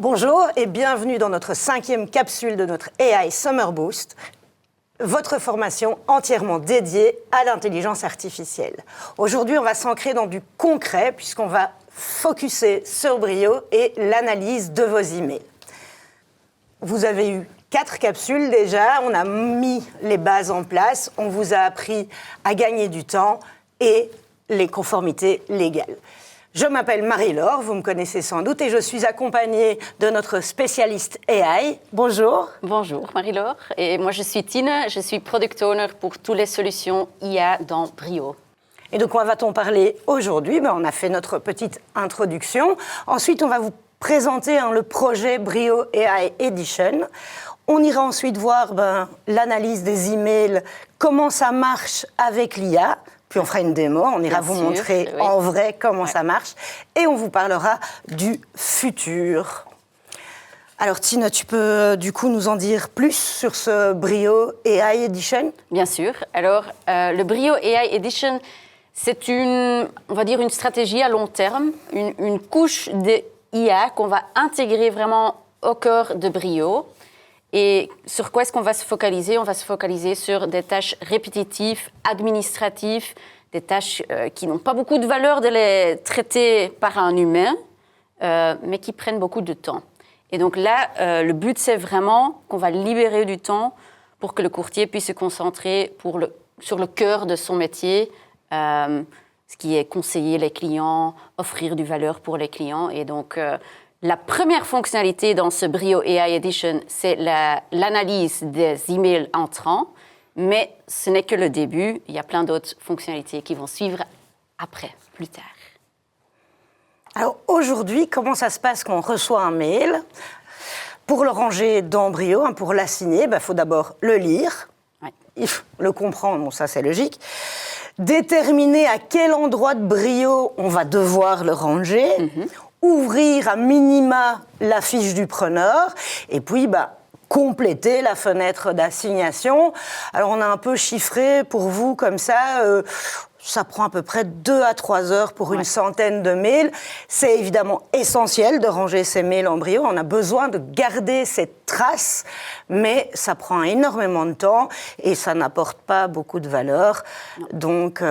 Bonjour et bienvenue dans notre 5e capsule de notre AI Summer Boost, votre formation entièrement dédiée à l'intelligence artificielle. Aujourd'hui, on va s'ancrer dans du concret puisqu'on va focuser sur Brio et l'analyse de vos emails. Vous avez eu 4 capsules déjà, on a mis les bases en place, on vous a appris à gagner du temps et les conformités légales. Je m'appelle Marie-Laure, vous me connaissez sans doute, et je suis accompagnée de notre spécialiste AI. Bonjour. Bonjour Marie-Laure, et moi je suis Tine, je suis Product Owner pour toutes les solutions IA dans Brio. Et donc, quoi va-t-on parler aujourd'hui ? On a fait notre petite introduction. Ensuite, on va vous présenter le projet Brio AI Edition. On ira ensuite voir l'analyse des emails, comment ça marche avec l'IA. Puis on fera une démo, on ira vous montrer en vrai comment ça marche. Et on vous parlera du futur. Alors Tine, tu peux du coup nous en dire plus sur ce Brio AI Edition ? Bien sûr. Alors, le Brio AI Edition, c'est on va dire une stratégie à long terme, une couche d'IA qu'on va intégrer vraiment au cœur de Brio. Et sur quoi est-ce qu'on va se focaliser ? On va se focaliser sur des tâches répétitives, administratives, des tâches qui n'ont pas beaucoup de valeur de les traiter par un humain, mais qui prennent beaucoup de temps. Et donc là, le but, c'est vraiment qu'on va libérer du temps pour que le courtier puisse se concentrer sur le cœur de son métier, ce qui est conseiller les clients, offrir du valeur pour les clients. Et donc, la première fonctionnalité dans ce Brio AI Edition, c'est l'analyse des emails entrants, mais ce n'est que le début. Il y a plein d'autres fonctionnalités qui vont suivre après, plus tard. Alors aujourd'hui, comment ça se passe quand on reçoit un mail ? Pour le ranger dans Brio, pour l'assigner, il faut d'abord le lire, le comprendre, ça c'est logique, déterminer à quel endroit de Brio on va devoir le ranger, ouvrir à minima la fiche du preneur et puis compléter la fenêtre d'assignation. Alors on a un peu chiffré pour vous comme ça, ça prend à peu près 2 à 3 heures pour une centaine de mails. C'est évidemment essentiel de ranger ces mails en Brio, on a besoin de garder cette trace, mais ça prend énormément de temps et ça n'apporte pas beaucoup de valeur. Donc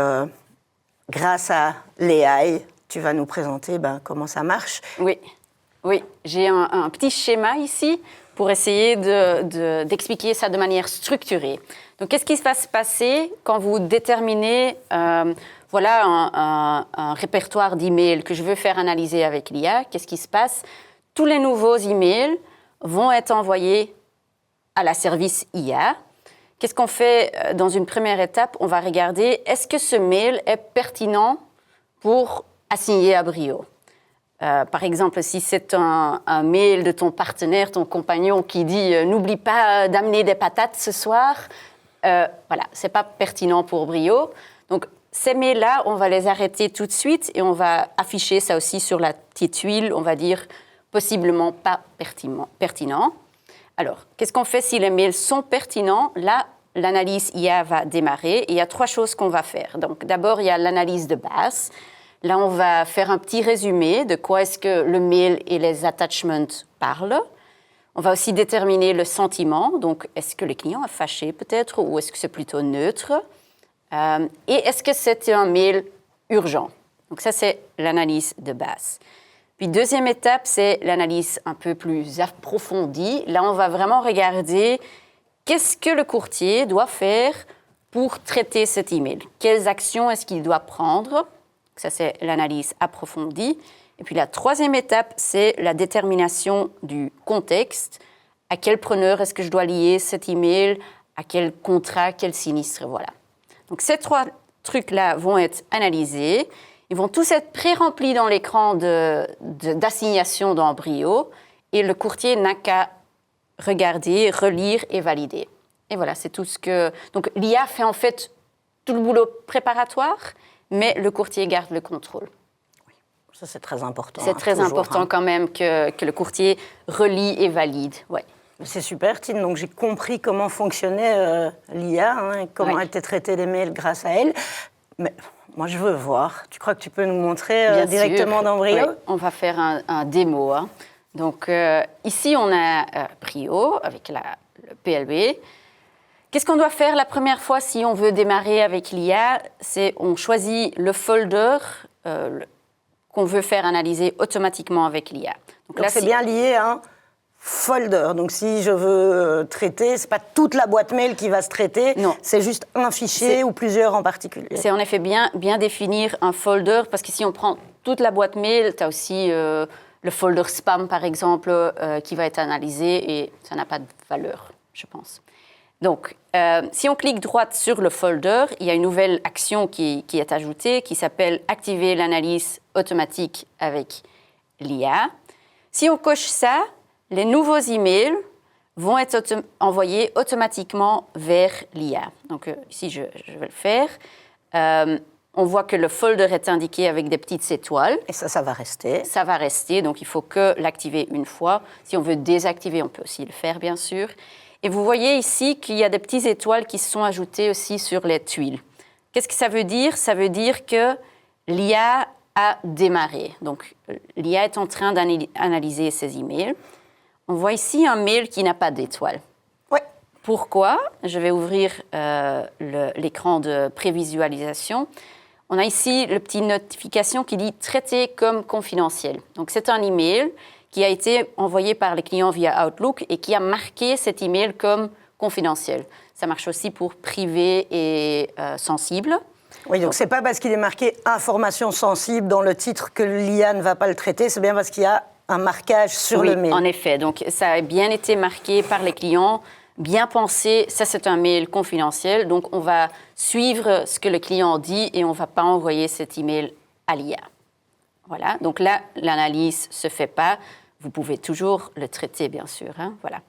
grâce à l'AI, tu vas nous présenter comment ça marche. Oui. J'ai un petit schéma ici pour essayer d'expliquer ça de manière structurée. Donc, qu'est-ce qui va se passer quand vous déterminez un répertoire d'emails que je veux faire analyser avec l'IA ? Qu'est-ce qui se passe ? Tous les nouveaux emails vont être envoyés à la service IA. Qu'est-ce qu'on fait dans une première étape ? On va regarder, est-ce que ce mail est pertinent pour assigner à Brio. Par exemple, si c'est un mail de ton partenaire, ton compagnon qui dit « N'oublie pas d'amener des patates ce soir », c'est pas pertinent pour Brio. Donc, ces mails-là, on va les arrêter tout de suite et on va afficher ça aussi sur la petite tuile, on va dire possiblement pas pertinent. Alors, qu'est-ce qu'on fait si les mails sont pertinents ? Là, l'analyse IA va démarrer et il y a 3 choses qu'on va faire. Donc, d'abord, il y a l'analyse de base. Là, on va faire un petit résumé de quoi est-ce que le mail et les attachments parlent. On va aussi déterminer le sentiment. Donc, est-ce que le client est fâché peut-être ou est-ce que c'est plutôt neutre ? Et est-ce que c'est un mail urgent ? Donc, ça, c'est l'analyse de base. Puis, deuxième étape, c'est l'analyse un peu plus approfondie. Là, on va vraiment regarder qu'est-ce que le courtier doit faire pour traiter cet email. Quelles actions est-ce qu'il doit prendre ? Ça, c'est l'analyse approfondie. Et puis, la troisième étape, c'est la détermination du contexte. À quel preneur est-ce que je dois lier cet email ? À quel contrat, quel sinistre, voilà. Donc, ces 3 trucs-là vont être analysés. Ils vont tous être pré-remplis dans l'écran d'assignation dans Brio. Et le courtier n'a qu'à regarder, relire et valider. Et voilà, c'est tout ce que... Donc, l'IA fait en fait tout le boulot préparatoire, mais le courtier garde le contrôle. Oui, ça c'est très important. C'est très important quand même que le courtier relie et valide. Ouais. C'est super, Tine. Donc j'ai compris comment fonctionnait l'IA, et comment étaient traités les mails grâce à elle. Mais moi je veux voir. Tu crois que tu peux nous montrer directement dans Brio ? Oui. On va faire un démo. Donc ici, on a Brio avec le PLB. Qu'est-ce qu'on doit faire la première fois si on veut démarrer avec l'IA? C'est on choisit le folder qu'on veut faire analyser automatiquement avec l'IA. Donc là, c'est bien lié à un folder. Donc si je veux traiter, ce n'est pas toute la boîte mail qui va se traiter, non. C'est juste un fichier ou plusieurs en particulier. C'est en effet bien définir un folder, parce que si on prend toute la boîte mail, tu as aussi le folder spam, par exemple, qui va être analysé et ça n'a pas de valeur, je pense. Donc, si on clique droite sur le folder, il y a une nouvelle action qui est ajoutée qui s'appelle « Activer l'analyse automatique avec l'IA ». Si on coche ça, les nouveaux emails vont être envoyés automatiquement vers l'IA. Donc, ici, je vais le faire. On voit que le folder est indiqué avec des petites étoiles. Et ça va rester. Ça va rester, donc il faut que l'activer une fois. Si on veut désactiver, on peut aussi le faire, bien sûr. Et vous voyez ici qu'il y a des petites étoiles qui se sont ajoutées aussi sur les tuiles. Qu'est-ce que ça veut dire? Ça veut dire que l'IA a démarré. Donc, l'IA est en train d'analyser ces emails. On voit ici un mail qui n'a pas d'étoile. Oui. Pourquoi? Je vais ouvrir l'écran de prévisualisation. On a ici la petite notification qui dit « Traité comme confidentiel ». Donc, c'est un email qui a été envoyé par les clients via Outlook et qui a marqué cet email comme confidentiel. Ça marche aussi pour privé et sensible. Oui, donc ce n'est pas parce qu'il est marqué « information sensible » dans le titre que l'IA ne va pas le traiter, c'est bien parce qu'il y a un marquage sur le mail. Oui, en effet. Donc, ça a bien été marqué par les clients, bien pensé, ça c'est un mail confidentiel, donc on va suivre ce que le client dit et on ne va pas envoyer cet email à l'IA. Voilà, donc là, l'analyse ne se fait pas. Vous pouvez toujours le traiter, bien sûr. Hein, voilà.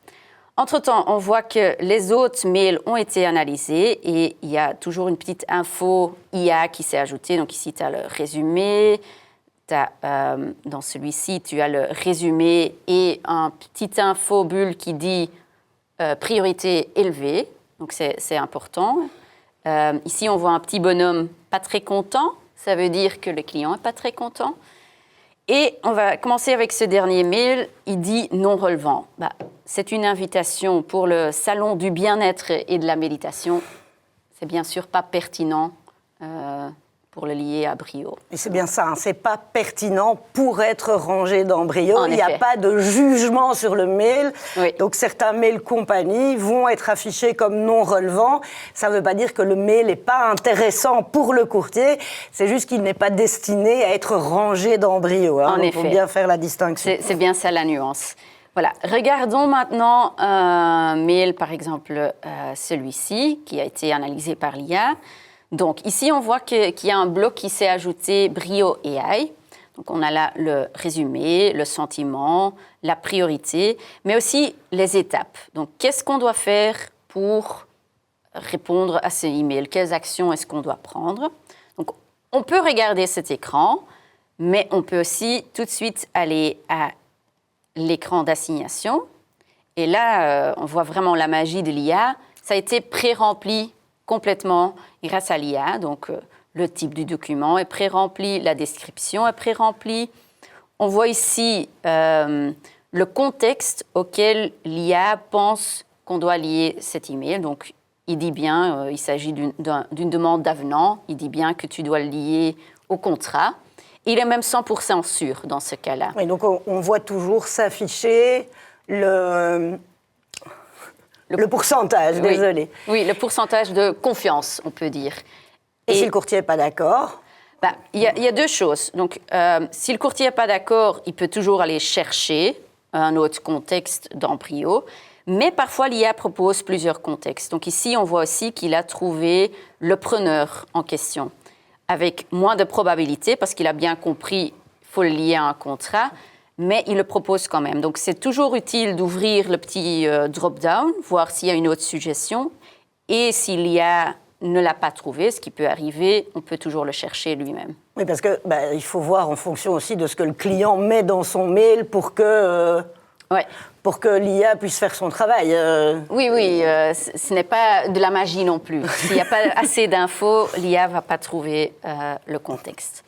Entre-temps, on voit que les autres mails ont été analysés et il y a toujours une petite info IA qui s'est ajoutée. Donc ici, tu as le résumé. Dans celui-ci, tu as le résumé et un petit info bulle qui dit priorité élevée. Donc c'est important. Ici, on voit un petit bonhomme pas très content. Ça veut dire que le client n'est pas très content. Et on va commencer avec ce dernier mail. Il dit non relevant. C'est une invitation pour le salon du bien-être et de la méditation. C'est bien sûr pas pertinent pour le lier à Brio. Et c'est bien ça, hein, c'est pas pertinent pour être rangé dans Brio. En Il n'y a pas de jugement sur le mail. Oui. Donc certains mails compagnie vont être affichés comme non relevant. Ça ne veut pas dire que le mail n'est pas intéressant pour le courtier. C'est juste qu'il n'est pas destiné à être rangé dans Brio. Hein. Il faut bien faire la distinction. C'est bien ça la nuance. Voilà. Regardons maintenant un mail, par exemple celui-ci, qui a été analysé par l'IA. Donc ici, on voit qu'il y a un bloc qui s'est ajouté Brio AI. Donc on a là le résumé, le sentiment, la priorité, mais aussi les étapes. Donc qu'est-ce qu'on doit faire pour répondre à ces emails? Quelles actions est-ce qu'on doit prendre? Donc on peut regarder cet écran, mais on peut aussi tout de suite aller à l'écran d'assignation. Et là, on voit vraiment la magie de l'IA. Ça a été pré-rempli complètement grâce à l'IA. Donc, le type du document est pré-rempli, la description est pré-remplie. On voit ici le contexte auquel l'IA pense qu'on doit lier cet email. Donc, il dit bien, il s'agit d'une demande d'avenant. Il dit bien que tu dois le lier au contrat. Il est même 100% sûr dans ce cas-là. Oui, donc on voit toujours s'afficher le pourcentage, désolé. Oui, le pourcentage de confiance, on peut dire. Et si le courtier n'est pas d'accord? Il y a deux choses. Donc, si le courtier n'est pas d'accord, il peut toujours aller chercher un autre contexte dans Brio. Mais parfois, l'IA propose plusieurs contextes. Donc ici, on voit aussi qu'il a trouvé le preneur en question, avec moins de probabilité, parce qu'il a bien compris qu'il faut le lier à un contrat, mais il le propose quand même. Donc c'est toujours utile d'ouvrir le petit drop-down, voir s'il y a une autre suggestion, et si l'IA ne l'a pas trouvé, ce qui peut arriver, on peut toujours le chercher lui-même. Oui, parce que il faut voir en fonction aussi de ce que le client met dans son mail pour que l'IA puisse faire son travail. Oui, ce n'est pas de la magie non plus. S'il n'y a pas assez d'infos, l'IA ne va pas trouver le contexte.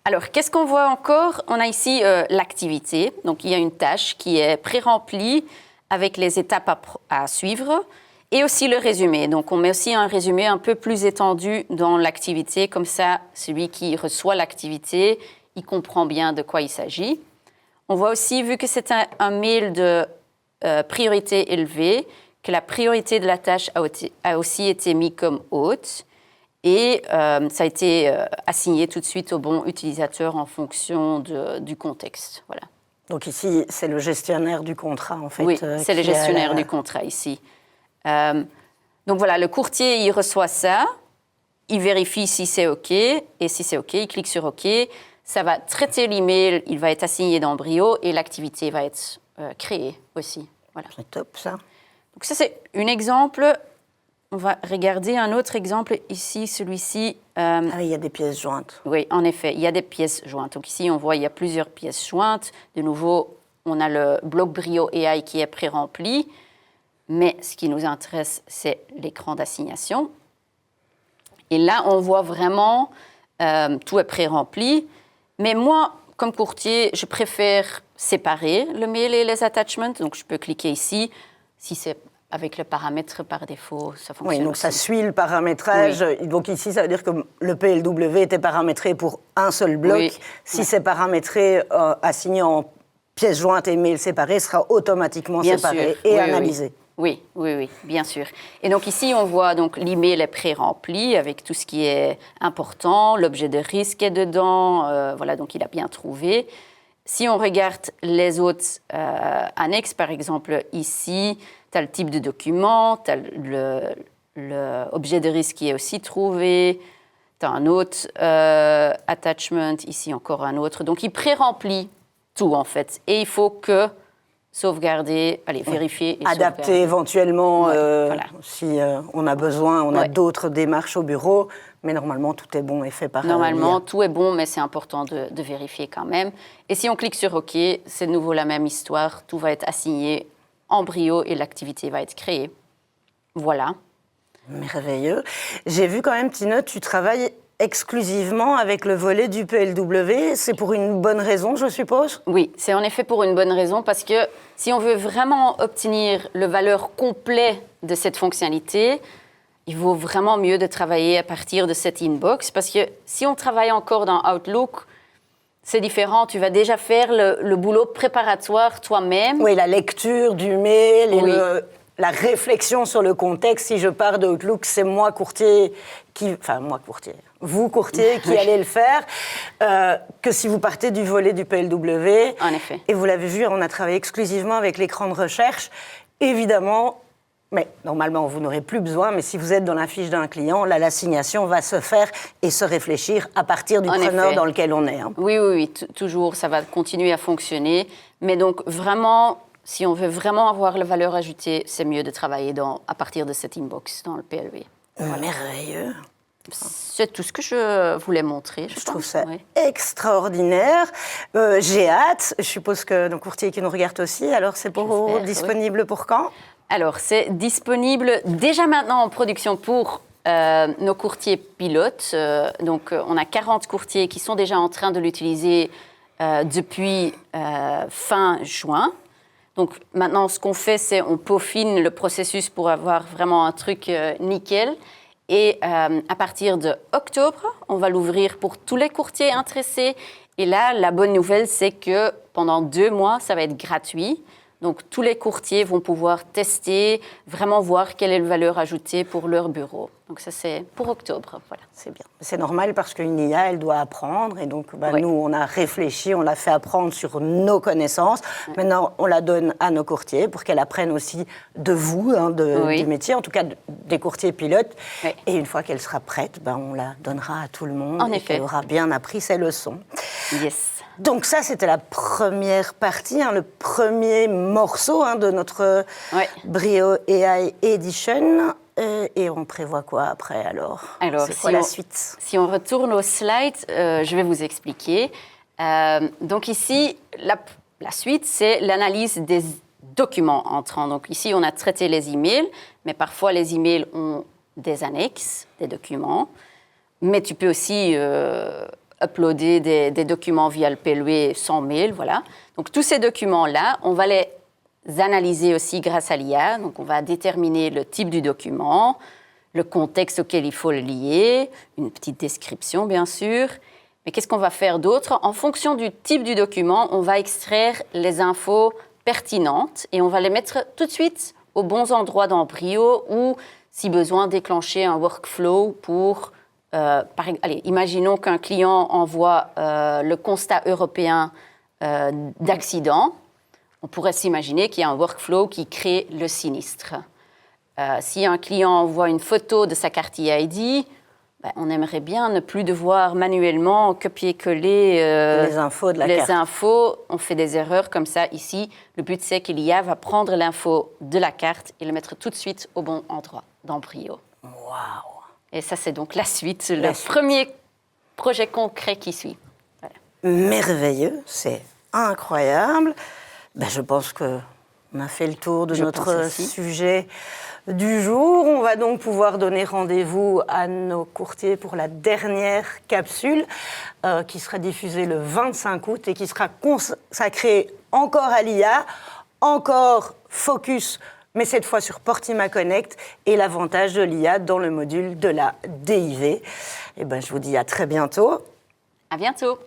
Alors, qu'est-ce qu'on voit encore? On a ici l'activité. Donc, il y a une tâche qui est pré-remplie avec les étapes à suivre et aussi le résumé. Donc, on met aussi un résumé un peu plus étendu dans l'activité. Comme ça, celui qui reçoit l'activité, il comprend bien de quoi il s'agit. On voit aussi, vu que c'est un mail de priorité élevée, que la priorité de la tâche a aussi été mise comme haute. Et ça a été assigné tout de suite au bon utilisateur en fonction du contexte. Voilà. Donc ici, c'est le gestionnaire du contrat, en fait. Oui, c'est le gestionnaire du contrat ici. Donc voilà, le courtier, il reçoit ça, il vérifie si c'est OK, et si c'est OK, il clique sur OK. Ça va traiter l'email, il va être assigné dans Brio, et l'activité va être créée aussi. Voilà. C'est top, ça. Donc ça, c'est un exemple. On va regarder un autre exemple ici, celui-ci. Ah oui, il y a des pièces jointes. Oui, en effet, il y a des pièces jointes. Donc ici, on voit il y a plusieurs pièces jointes. De nouveau, on a le bloc Brio AI qui est pré-rempli. Mais ce qui nous intéresse, c'est l'écran d'assignation. Et là, on voit vraiment, tout est pré-rempli. Mais moi, comme courtier, je préfère séparer le mail et les attachments. Donc je peux cliquer ici. Si c'est avec le paramètre par défaut, ça fonctionne. Oui, donc aussi. ça suit le paramétrage. Oui. Donc ici, ça veut dire que le PLW était paramétré pour un seul bloc. Oui. Si c'est paramétré, assigné en pièces jointes et mails séparés, sera automatiquement bien séparé sûr. et oui, analysé. Oui. Oui, bien sûr. Et donc ici, on voit donc l'email est pré-rempli avec tout ce qui est important, l'objet de risque est dedans, voilà, donc il a bien trouvé. Si on regarde les autres annexes, par exemple ici, tu as le type de document, tu as l'objet de risque qui est aussi trouvé, tu as un autre attachment, ici encore un autre. Donc, il pré-remplit tout, en fait. Et il faut que sauvegarder, vérifier et adapter sauvegarder. éventuellement voilà. si on a besoin, on a d'autres démarches au bureau. Mais normalement, tout est bon et fait par Normalement, tout est bon, mais c'est important de vérifier quand même. Et si on clique sur OK, c'est de nouveau la même histoire. Tout va être assigné en Brio et l'activité va être créée. Voilà. Merveilleux. J'ai vu quand même, Tine, tu travailles exclusivement avec le volet du PLW. C'est pour une bonne raison, je suppose? Oui, c'est en effet pour une bonne raison, parce que si on veut vraiment obtenir le valeur complet de cette fonctionnalité, il vaut vraiment mieux de travailler à partir de cette inbox, parce que si on travaille encore dans Outlook, c'est différent. Tu vas déjà faire le boulot préparatoire toi-même. Oui, la lecture du mail et la réflexion sur le contexte. Si je pars de Outlook, c'est moi, courtier, vous, courtier, qui allez le faire, que si vous partez du volet du PLW. En effet. Et vous l'avez vu, on a travaillé exclusivement avec l'écran de recherche. Évidemment, mais normalement, vous n'aurez plus besoin, mais si vous êtes dans la fiche d'un client, là, l'assignation va se faire et se réfléchir à partir du preneur dans lequel on est. Hein. Oui, toujours, ça va continuer à fonctionner. Mais donc, vraiment, si on veut vraiment avoir la valeur ajoutée, c'est mieux de travailler à partir de cette inbox dans le PLW. Voilà. Merveilleux. C'est tout ce que je voulais montrer. Je trouve ça extraordinaire. J'ai hâte. Je suppose que nos courtiers qui nous regardent aussi. Alors, c'est disponible pour quand ? Alors, c'est disponible déjà maintenant en production pour nos courtiers pilotes. Donc, on a 40 courtiers qui sont déjà en train de l'utiliser depuis fin juin. Donc, maintenant, ce qu'on fait, c'est on peaufine le processus pour avoir vraiment un truc nickel. Et à partir d'octobre, on va l'ouvrir pour tous les courtiers intéressés. Et là, la bonne nouvelle, c'est que pendant 2 mois, ça va être gratuit. Donc, tous les courtiers vont pouvoir tester, vraiment voir quelle est la valeur ajoutée pour leur bureau. Donc, ça, c'est pour octobre. Voilà. C'est bien. C'est normal parce qu'une IA, elle doit apprendre. Et donc, nous, on a réfléchi, on l'a fait apprendre sur nos connaissances. Maintenant, on la donne à nos courtiers pour qu'elle apprenne aussi de vous, du métier, en tout cas des courtiers pilotes. Et une fois qu'elle sera prête, on la donnera à tout le monde. En effet. Elle aura bien appris ses leçons. Yes. Donc ça, c'était la première partie, le premier morceau de notre Brio AI Edition. Et on prévoit quoi après alors c'est quoi la suite? Si on retourne aux slides, je vais vous expliquer. Donc ici, la suite, c'est l'analyse des documents entrants. Donc ici, on a traité les emails, mais parfois les emails ont des annexes, des documents. Mais tu peux aussi uploader des documents via le PLUE sans mail, voilà. Donc tous ces documents-là, on va les analyser aussi grâce à l'IA. Donc on va déterminer le type du document, le contexte auquel il faut le lier, une petite description bien sûr. Mais qu'est-ce qu'on va faire d'autre? En fonction du type du document, on va extraire les infos pertinentes et on va les mettre tout de suite aux bons endroits dans Brio ou, si besoin, déclencher un workflow pour... allez, imaginons qu'un client envoie le constat européen d'accident. On pourrait s'imaginer qu'il y a un workflow qui crée le sinistre. Si un client envoie une photo de sa carte EID, on aimerait bien ne plus devoir manuellement copier-coller les infos de la les carte. infos. On fait des erreurs comme ça ici. Le but, c'est que l'IA va prendre l'info de la carte et le mettre tout de suite au bon endroit dans Brio. Waouh! Et ça, c'est donc la suite, le premier projet concret qui suit. Voilà. Merveilleux, c'est incroyable. Je pense qu'on a fait le tour de notre sujet du jour. On va donc pouvoir donner rendez-vous à nos courtiers pour la dernière capsule qui sera diffusée le 25 août et qui sera consacrée encore à l'IA, encore focus, mais cette fois sur Portima Connect et l'avantage de l'IA dans le module de la DIV. Je vous dis à très bientôt. À bientôt.